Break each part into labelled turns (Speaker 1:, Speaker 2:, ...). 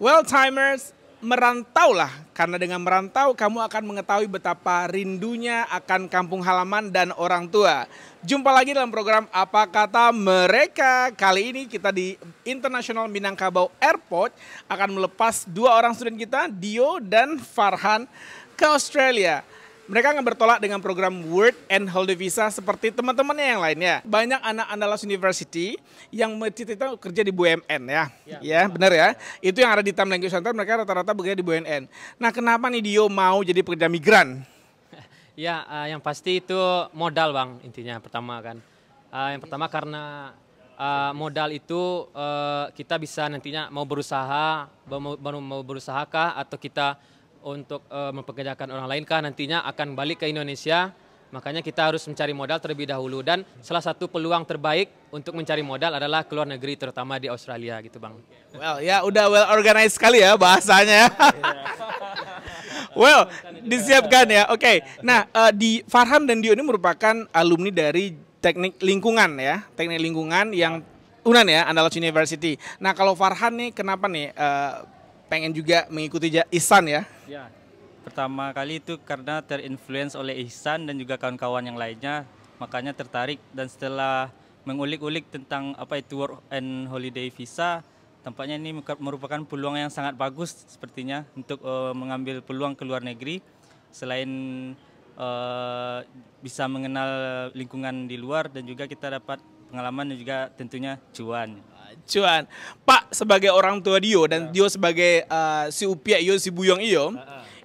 Speaker 1: Well, timers, merantaulah. Karena dengan merantau, kamu akan mengetahui betapa rindunya akan kampung halaman dan orang tua. Jumpa lagi dalam program Apa Kata Mereka. Kali ini kita di International Minangkabau Airport akan melepas dua orang student kita, Dio dan Farhan, ke Australia. Mereka akan bertolak dengan program Work and Holiday Visa seperti teman-temannya yang lainnya. Banyak anak Andalas University yang cita-cita kerja di BUMN ya. Ya, benar ya. Itu yang ada di Time Language Center, mereka rata-rata bekerja di BUMN. Nah, kenapa nih Dio mau jadi pekerja migran?
Speaker 2: Ya, yang pasti itu modal Bang, intinya pertama kan. Yang pertama karena modal itu kita bisa nantinya mau berusaha kah atau kita untuk mempekerjakan orang lain kah nantinya akan balik ke Indonesia, makanya kita harus mencari modal terlebih dahulu dan salah satu peluang terbaik untuk mencari modal adalah ke luar negeri terutama di Australia gitu Bang.
Speaker 1: Well, ya udah well organized sekali ya bahasanya. Well, disiapkan ya. Oke. Nah, di Farhan dan Dio ini merupakan alumni dari teknik lingkungan ya, teknik lingkungan yang UNAN ya, Andalas University. Nah, kalau Farhan nih kenapa nih pengen juga mengikuti Ihsan ya?
Speaker 3: Ya, pertama kali itu karena terinfluence oleh Ihsan dan juga kawan-kawan yang lainnya, makanya tertarik dan setelah mengulik-ulik tentang apa itu Work and Holiday Visa, tampaknya ini merupakan peluang yang sangat bagus sepertinya untuk mengambil peluang ke luar negeri. Selain bisa mengenal lingkungan di luar dan juga kita dapat pengalaman dan juga tentunya cuan.
Speaker 1: Cuan, Pak sebagai orang tua Dio dan Dio sebagai si Upia Iyo, si Buyong Iyo,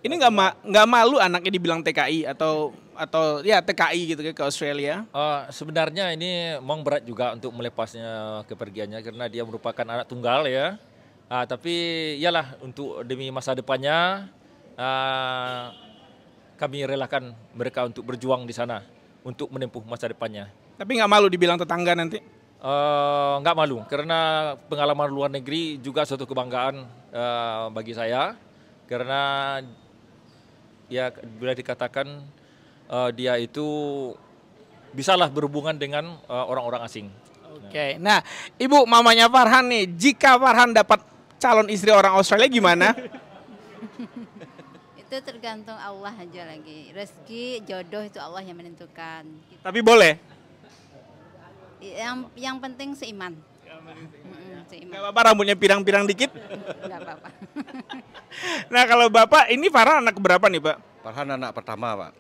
Speaker 1: ini nggak malu anaknya dibilang TKI atau ya TKI gitu ke Australia?
Speaker 4: Sebenarnya ini memang berat juga untuk melepasnya kepergiannya karena dia merupakan anak tunggal ya. Tapi iyalah untuk demi masa depannya kami relakan mereka untuk berjuang di sana untuk menempuh masa depannya.
Speaker 1: Tapi nggak malu dibilang tetangga nanti?
Speaker 4: Nggak malu karena pengalaman luar negeri juga suatu kebanggaan bagi saya karena ya bila dikatakan dia itu bisalah berhubungan dengan orang-orang asing.
Speaker 1: Oke. Nah, Ibu mamanya Farhan nih, jika Farhan dapat calon istri orang Australia gimana?
Speaker 5: Itu tergantung Allah aja lagi. Rezeki, jodoh itu Allah yang menentukan.
Speaker 1: Tapi boleh?
Speaker 5: Yang penting seiman. Seiman.
Speaker 1: Gak apa-apa rambutnya pirang-pirang dikit?
Speaker 5: Gak apa-apa.
Speaker 1: Nah kalau Bapak, ini Farhan anak berapa nih Pak?
Speaker 6: Farhan anak pertama Pak.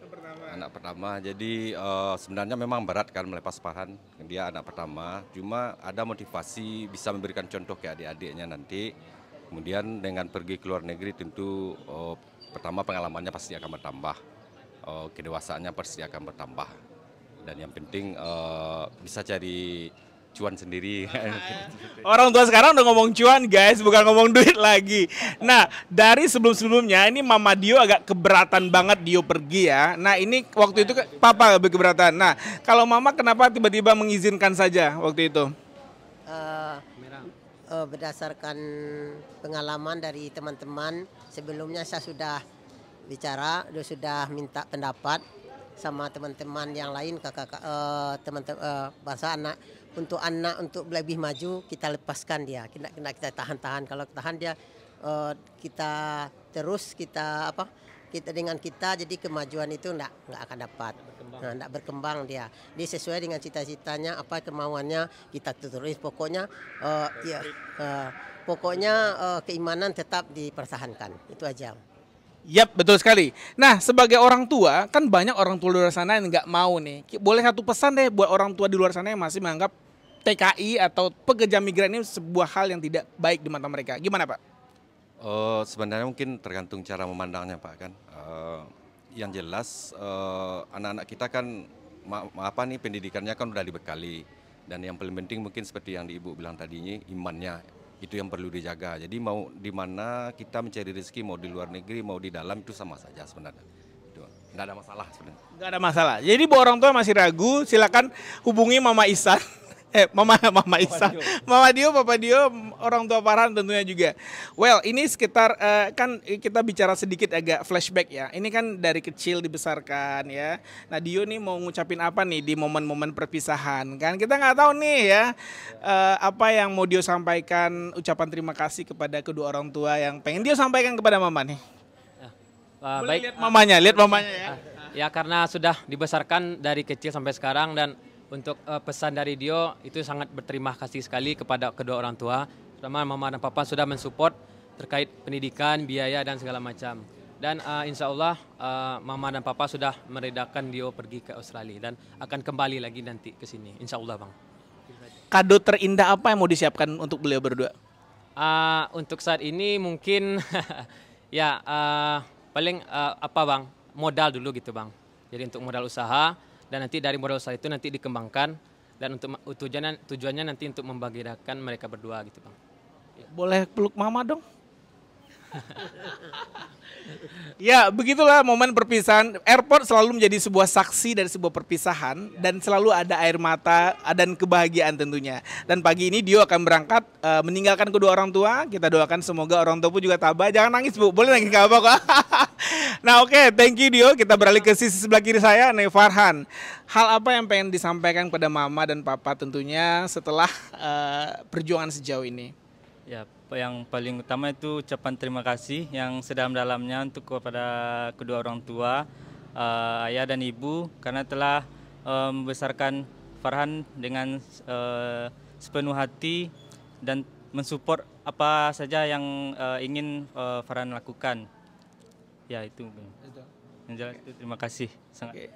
Speaker 6: Anak pertama, jadi sebenarnya memang berat kan melepas Farhan. Dia anak pertama, cuma ada motivasi bisa memberikan contoh ke adik-adiknya nanti. Kemudian dengan pergi ke luar negeri tentu pertama pengalamannya pasti akan bertambah. Kedewasaannya pasti akan bertambah. Dan yang penting bisa cari cuan sendiri.
Speaker 1: Orang tua sekarang udah ngomong cuan guys, bukan ngomong duit lagi. Nah dari sebelum-sebelumnya ini Mama Dio agak keberatan banget Dio pergi ya. Nah ini waktu itu Papa lebih keberatan. Nah kalau Mama kenapa tiba-tiba mengizinkan saja waktu itu?
Speaker 7: Berdasarkan pengalaman dari teman-teman sebelumnya saya sudah bicara, sudah minta pendapat sama teman-teman yang lain, kakak-kakak, teman-teman bahasa anak untuk lebih maju kita lepaskan dia, kita tahan-tahan. Kalau tahan dia kita terus kita dengan kita jadi kemajuan itu enggak akan dapat, enggak berkembang dia. Dia sesuai dengan cita-citanya apa kemauannya kita turunin. Pokoknya keimanan tetap dipertahankan itu aja.
Speaker 1: Yap, betul sekali. Nah, sebagai orang tua, kan banyak orang tua di luar sana yang nggak mau nih. Boleh satu pesan deh buat orang tua di luar sana yang masih menganggap TKI atau pekerja migran ini sebuah hal yang tidak baik di mata mereka. Gimana Pak?
Speaker 6: Sebenarnya mungkin tergantung cara memandangnya Pak kan. Yang jelas anak-anak kita kan pendidikannya kan udah dibekali. Dan yang paling penting mungkin seperti yang Ibu bilang tadinya imannya. Itu yang perlu dijaga. Jadi mau di mana kita mencari rezeki, mau di luar negeri, mau di dalam itu sama saja sebenarnya. Itu nggak ada masalah sebenarnya.
Speaker 1: Nggak ada masalah. Jadi buat orang tua masih ragu, silakan hubungi Mama Ihsan Mama Isa, Mama Dio, Papa Dio, orang tua Farhan tentunya juga. Well, ini sekitar kan kita bicara sedikit agak flashback ya. Ini kan dari kecil dibesarkan ya. Nah Dio nih mau ngucapin apa nih di momen-momen perpisahan kan? Kita nggak tahu nih ya apa yang mau Dio sampaikan, ucapan terima kasih kepada kedua orang tua yang pengen Dio sampaikan kepada Mama nih. Boleh
Speaker 2: Baik,
Speaker 1: lihat mamanya ya.
Speaker 2: ya karena sudah dibesarkan dari kecil sampai sekarang dan untuk pesan dari Dio itu sangat berterima kasih sekali kepada kedua orang tua. Pertama Mama dan Papa sudah mensupport terkait pendidikan, biaya dan segala macam. Dan insya Allah Mama dan Papa sudah meredakan Dio pergi ke Australia dan akan kembali lagi nanti ke sini. Insya Allah bang.
Speaker 1: Kado terindah apa yang mau disiapkan untuk beliau berdua?
Speaker 2: Untuk saat ini mungkin ya paling apa bang, modal dulu gitu bang. Jadi untuk modal usaha. Dan nanti dari modal usaha itu nanti dikembangkan dan untuk tujuannya nanti untuk membagikan mereka berdua gitu bang.
Speaker 1: Boleh peluk Mama dong? Ya begitulah momen perpisahan. Airport selalu menjadi sebuah saksi dari sebuah perpisahan dan selalu ada air mata dan kebahagiaan tentunya. Dan pagi ini Dio akan berangkat meninggalkan kedua orang tua. Kita doakan semoga orang tua pun juga tabah. Jangan nangis Bu, boleh nangis gak apa kok. Nah oke, thank you Dio. Kita beralih ke sisi sebelah kiri saya, nih Farhan. Hal apa yang pengen disampaikan kepada Mama dan Papa tentunya setelah perjuangan sejauh ini?
Speaker 3: Ya, yang paling utama itu ucapan terima kasih yang sedalam-dalamnya untuk kepada kedua orang tua, ayah dan ibu karena telah membesarkan Farhan dengan sepenuh hati dan mensupport apa saja yang ingin Farhan lakukan. Ya itu. Yang jelas itu terima kasih sangat.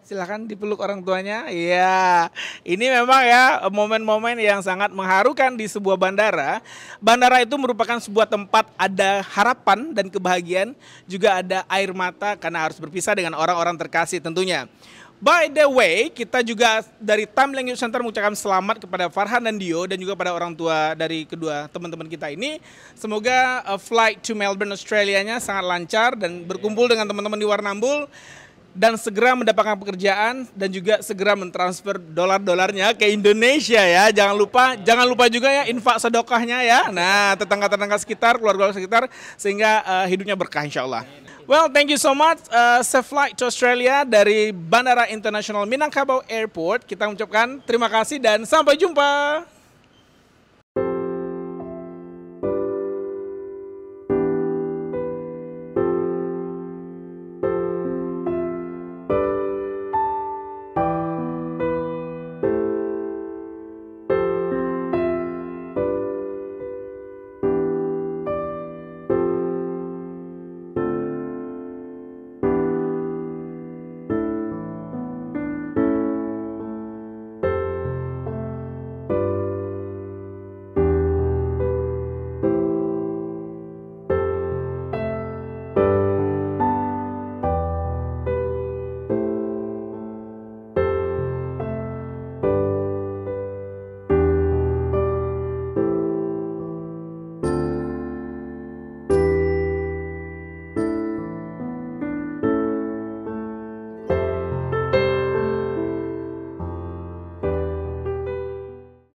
Speaker 1: Silahkan dipeluk orang tuanya. Iya, ini memang ya momen-momen yang sangat mengharukan di sebuah bandara. Bandara itu merupakan sebuah tempat ada harapan dan kebahagiaan, juga ada air mata karena harus berpisah dengan orang-orang terkasih tentunya. By the way, kita juga dari Timeline Youth Center mengucapkan selamat kepada Farhan dan Dio dan juga pada orang tua dari kedua teman-teman kita ini. Semoga flight to Melbourne, Australia-nya sangat lancar dan berkumpul dengan teman-teman di Warrnambool. Dan segera mendapatkan pekerjaan dan juga segera mentransfer dolar-dolarnya ke Indonesia ya. Jangan lupa juga ya infak sedekahnya ya. Nah, tetangga-tetangga sekitar, keluarga sekitar sehingga hidupnya berkah insyaallah. Well, thank you so much. Safe flight to Australia dari Bandara Internasional Minangkabau Airport. Kita mengucapkan terima kasih dan sampai jumpa.